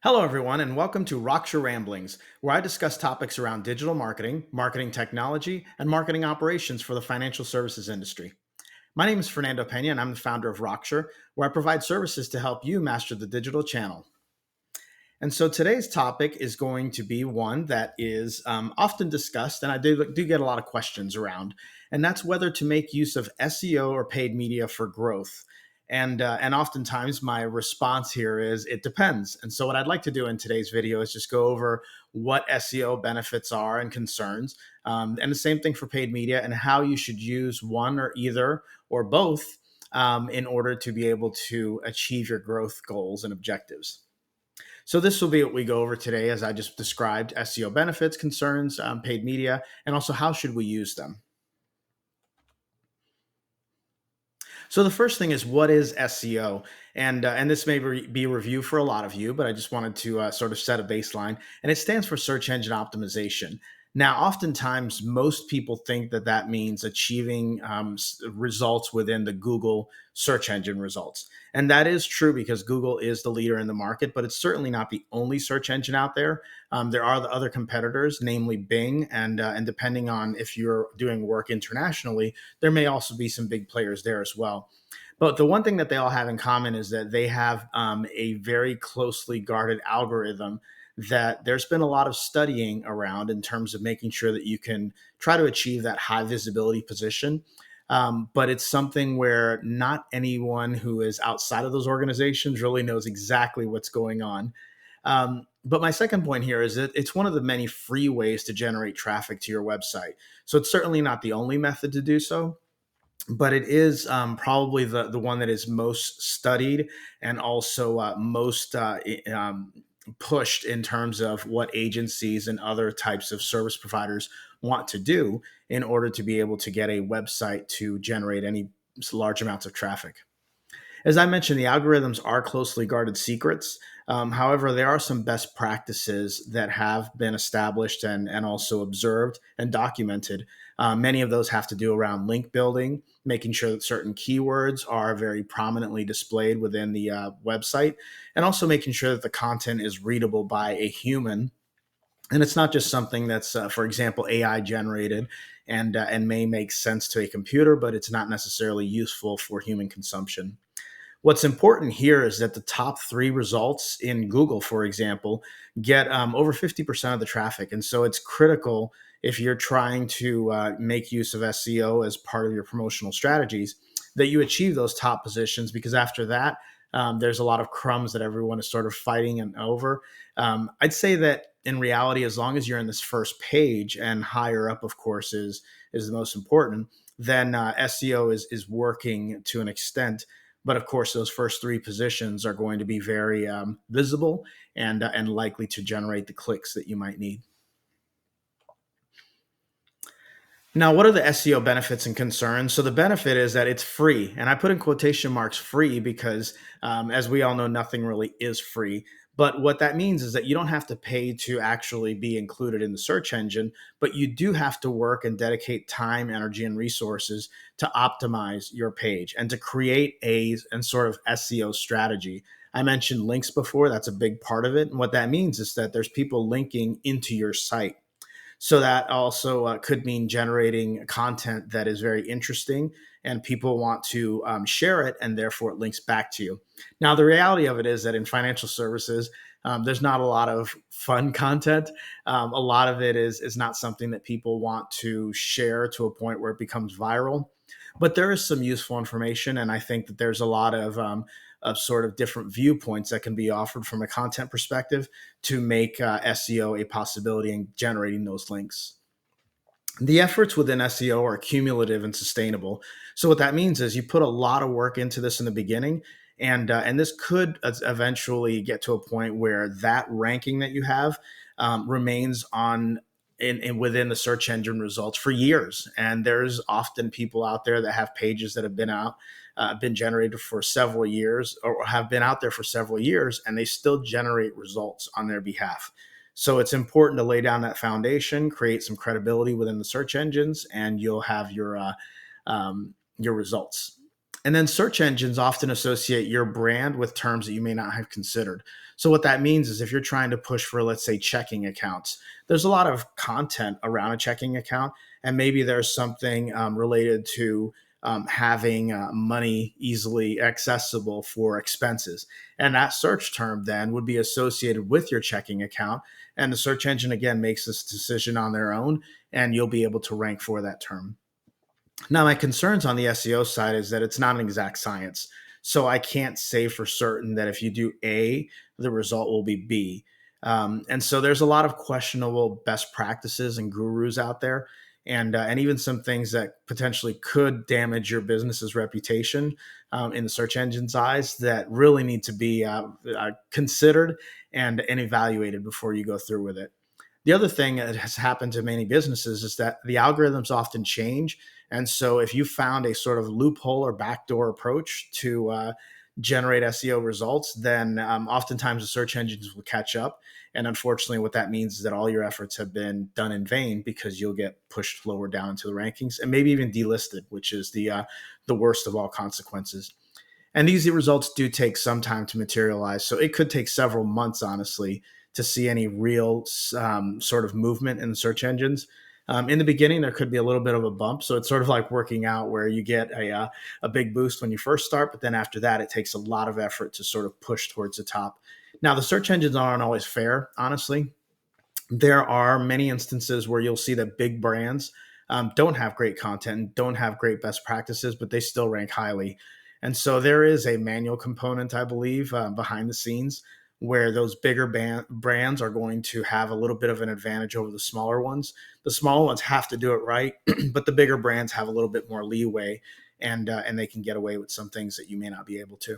Hello, everyone, and welcome to Rokture Ramblings, where I discuss topics around digital marketing, marketing technology, and marketing operations for the financial services industry. My name is Fernando Pena, and I'm the founder of Rokture, where I provide services to help you master the digital channel. And so today's topic is going to be one that is often discussed, and I do get a lot of questions around, and that's whether to make use of SEO or paid media for growth. And oftentimes my response here is it depends. And so what I'd like to do in today's video is just go over what SEO benefits are and concerns, and the same thing for paid media and how you should use one or either or both in order to be able to achieve your growth goals and objectives. So this will be what we go over today, as I just described: SEO benefits, concerns, paid media, and also how should we use them. So the first thing is, what is SEO? And this may be a review for a lot of you, but I just wanted to sort of set a baseline. And it stands for search engine optimization. Now, oftentimes, most people think that that means achieving results within the Google search engine results. And that is true because Google is the leader in the market, but it's certainly not the only search engine out there. There are the other competitors, namely Bing, and depending on if you're doing work internationally, there may also be some big players there as well. But the one thing that they all have in common is that they have a very closely guarded algorithm that there's been a lot of studying around in terms of making sure that you can try to achieve that high visibility position. But it's something where not anyone who is outside of those organizations really knows exactly what's going on. But my second point here is that it's one of the many free ways to generate traffic to your website. So it's certainly not the only method to do so, but it is probably the one that is most studied and also most pushed in terms of what agencies and other types of service providers want to do in order to be able to get a website to generate any large amounts of traffic. As I mentioned, the algorithms are closely guarded secrets. However, there are some best practices that have been established and also observed and documented. Many of those have to do around link building, making sure that certain keywords are very prominently displayed within the website, and also making sure that the content is readable by a human. And it's not just something that's, for example, AI generated and may make sense to a computer, but it's not necessarily useful for human consumption. What's important here is that the top three results in Google, for example, get over 50% of the traffic. And so it's critical if you're trying to make use of SEO as part of your promotional strategies that you achieve those top positions, because after that, there's a lot of crumbs that everyone is sort of fighting and over. I'd say that in reality, as long as you're in this first page and higher up, of course, is the most important, then SEO is working to an extent. But of course, those first three positions are going to be very visible and likely to generate the clicks that you might need. Now, what are the SEO benefits and concerns? So the benefit is that it's free, and I put in quotation marks free because, as we all know, nothing really is free. But what that means is that you don't have to pay to actually be included in the search engine, but you do have to work and dedicate time, energy, and resources to optimize your page and to create a and sort of SEO strategy. I mentioned links before. That's a big part of it. And what that means is that there's people linking into your site. So that also could mean generating content that is very interesting and people want to share it, and therefore it links back to you. Now, the reality of it is that in financial services, there's not a lot of fun content. A lot of it is not something that people want to share to a point where it becomes viral. But there is some useful information, and I think that there's a lot of sort of different viewpoints that can be offered from a content perspective to make SEO a possibility in generating those links. The efforts within SEO are cumulative and sustainable. So what that means is you put a lot of work into this in the beginning, and this could eventually get to a point where that ranking that you have remains on in within the search engine results for years. And there's often people out there that have pages that have been generated for several years or have been out there for several years, and they still generate results on their behalf. So it's important to lay down that foundation, create some credibility within the search engines, and you'll have your results. And then search engines often associate your brand with terms that you may not have considered. So what that means is if you're trying to push for, let's say, checking accounts, there's a lot of content around a checking account, and maybe there's something related to having money easily accessible for expenses. And that search term then would be associated with your checking account. And the search engine, again, makes this decision on their own, and you'll be able to rank for that term. Now, my concerns on the SEO side is that it's not an exact science. So I can't say for certain that if you do A, the result will be B. And so there's a lot of questionable best practices and gurus out there, and even some things that potentially could damage your business's reputation in the search engine's eyes that really need to be considered and evaluated before you go through with it. The other thing that has happened to many businesses is that the algorithms often change. And so if you found a sort of loophole or backdoor approach to generate SEO results, then oftentimes the search engines will catch up. And unfortunately, what that means is that all your efforts have been done in vain because you'll get pushed lower down into the rankings and maybe even delisted, which is the worst of all consequences. And these results do take some time to materialize. So it could take several months, honestly, to see any real sort of movement in the search engines. In the beginning, there could be a little bit of a bump. So it's sort of like working out where you get a big boost when you first start, but then after that, it takes a lot of effort to sort of push towards the top. Now, the search engines aren't always fair, honestly. There are many instances where you'll see that big brands don't have great content, don't have great best practices, but they still rank highly. And so there is a manual component, I believe, behind the scenes where those bigger brands are going to have a little bit of an advantage over the smaller ones. The smaller ones have to do it right, but the bigger brands have a little bit more leeway, and they can get away with some things that you may not be able to.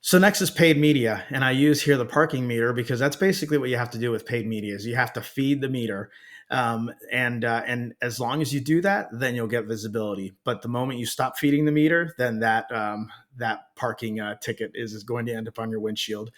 So next is paid media, and I use here the parking meter because that's basically what you have to do with paid media is you have to feed the meter, and as long as you do that, then you'll get visibility. But the moment you stop feeding the meter, then that parking ticket is going to end up on your windshield.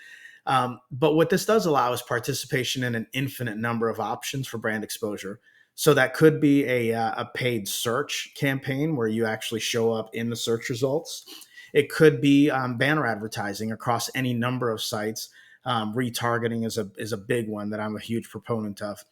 But what this does allow is participation in an infinite number of options for brand exposure. So that could be a paid search campaign where you actually show up in the search results. It could be banner advertising across any number of sites. Retargeting is a big one that I'm a huge proponent of.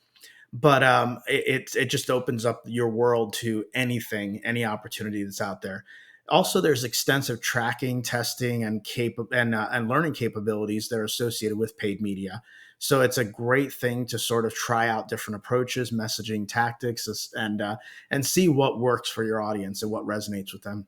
But it just opens up your world to anything, any opportunity that's out there. Also, there's extensive tracking, testing, and learning capabilities that are associated with paid media. So it's a great thing to sort of try out different approaches, messaging tactics, and see what works for your audience and what resonates with them.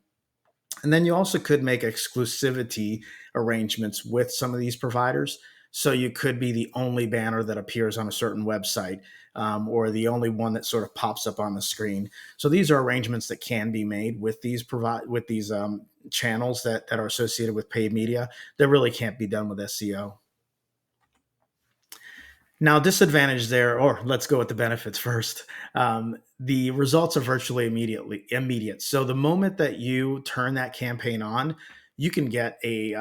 And then you also could make exclusivity arrangements with some of these providers. So you could be the only banner that appears on a certain website, or the only one that sort of pops up on the screen. So these are arrangements that can be made with these channels that are associated with paid media that really can't be done with SEO. Now, disadvantage there, or let's go with the benefits first. The results are virtually immediate. So the moment that you turn that campaign on, you can get a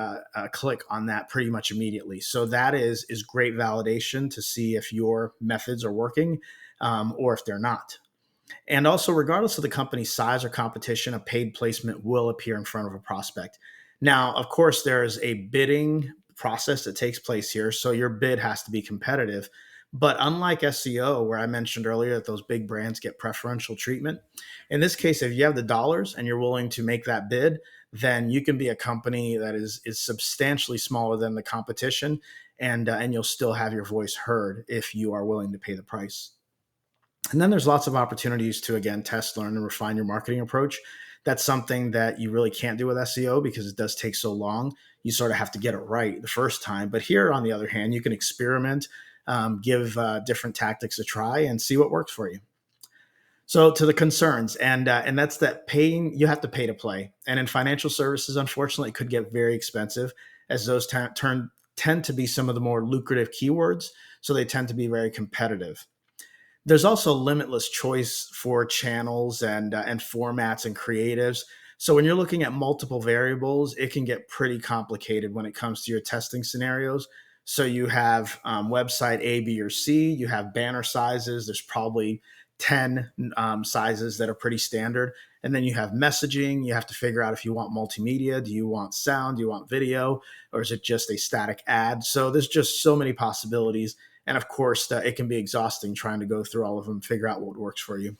click on that pretty much immediately. So that is great validation to see if your methods are working, or if they're not. And also, regardless of the company's size or competition, a paid placement will appear in front of a prospect. Now, of course, there is a bidding process that takes place here. So your bid has to be competitive. But unlike SEO, where I mentioned earlier that those big brands get preferential treatment, in this case, if you have the dollars and you're willing to make that bid, then you can be a company that is substantially smaller than the competition, and you'll still have your voice heard if you are willing to pay the price. And then there's lots of opportunities to, again, test, learn, and refine your marketing approach. That's something that you really can't do with SEO because it does take so long. You sort of have to get it right the first time. But here, on the other hand, you can experiment, give different tactics a try, and see what works for you. So to the concerns, and that's that paying, you have to pay to play. And in financial services, unfortunately, it could get very expensive as those tend to be some of the more lucrative keywords. So they tend to be very competitive. There's also limitless choice for channels and formats and creatives. So when you're looking at multiple variables, it can get pretty complicated when it comes to your testing scenarios. So you have website A, B, or C. You have banner sizes. There's probably 10 sizes that are pretty standard. And then you have messaging. You have to figure out if you want multimedia. Do you want sound? Do you want video? Or is it just a static ad? So there's just so many possibilities. And of course, it can be exhausting trying to go through all of them, figure out what works for you.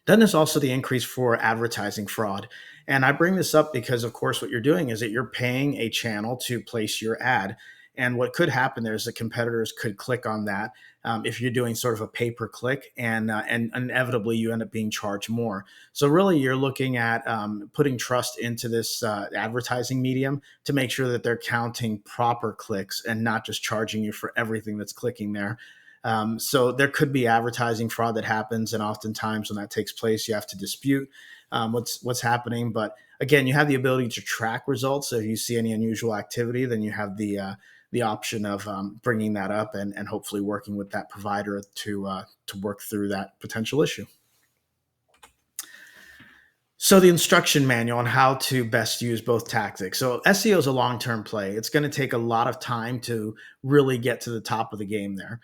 Then there's also the increase for advertising fraud. And I bring this up because, of course, what you're doing is that you're paying a channel to place your ad. And what could happen there is that competitors could click on that if you're doing sort of a pay per click, and inevitably you end up being charged more. So really, you're looking at putting trust into this advertising medium to make sure that they're counting proper clicks and not just charging you for everything that's clicking there. So there could be advertising fraud that happens, and oftentimes when that takes place, you have to dispute what's happening. But again, you have the ability to track results. So if you see any unusual activity, then you have the option of bringing that up and hopefully working with that provider to work through that potential issue. So the instruction manual on how to best use both tactics. So SEO is a long-term play. It's going to take a lot of time to really get to the top of the game there.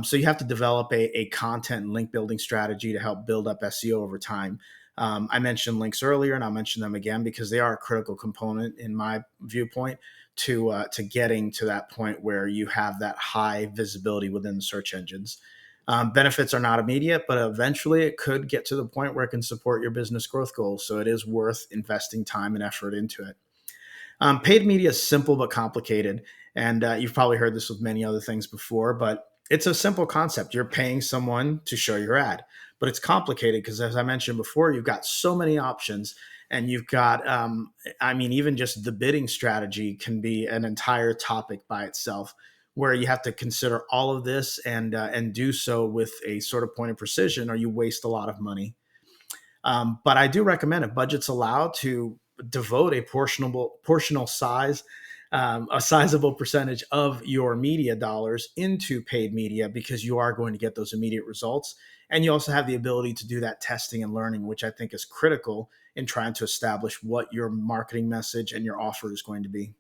So you have to develop a content and link building strategy to help build up SEO over time. I mentioned links earlier, and I'll mention them again because they are a critical component in my viewpoint to getting to that point where you have that high visibility within the search engines. Benefits are not immediate, but eventually it could get to the point where it can support your business growth goals. So it is worth investing time and effort into it. Paid media is simple but complicated. And you've probably heard this with many other things before, but it's a simple concept. You're paying someone to show your ad, but it's complicated because, as I mentioned before, you've got so many options. And you've got, even just the bidding strategy can be an entire topic by itself, where you have to consider all of this and do so with a sort of point of precision, or you waste a lot of money. But I do recommend, if budgets allow, to devote portional size, a sizable percentage of your media dollars into paid media, because you are going to get those immediate results. And you also have the ability to do that testing and learning, which I think is critical in trying to establish what your marketing message and your offer is going to be.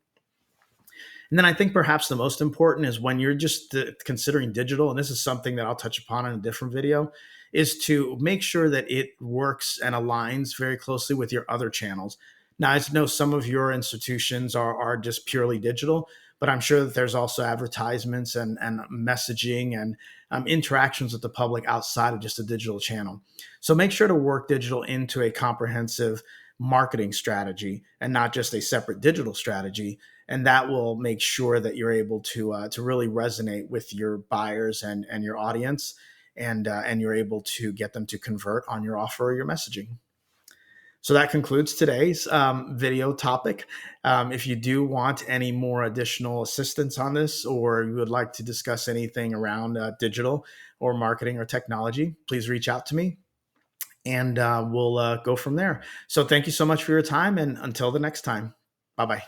And then I think perhaps the most important is when you're just considering digital, and this is something that I'll touch upon in a different video, is to make sure that it works and aligns very closely with your other channels. Now, I know some of your institutions are just purely digital, but I'm sure that there's also advertisements and messaging and interactions with the public outside of just a digital channel. So make sure to work digital into a comprehensive marketing strategy and not just a separate digital strategy, and that will make sure that you're able to really resonate with your buyers and your audience, and you're able to get them to convert on your offer or your messaging. So that concludes today's video topic. If you do want any more additional assistance on this, or you would like to discuss anything around digital or marketing or technology, please reach out to me, and we'll go from there. So thank you so much for your time, and until the next time, bye-bye.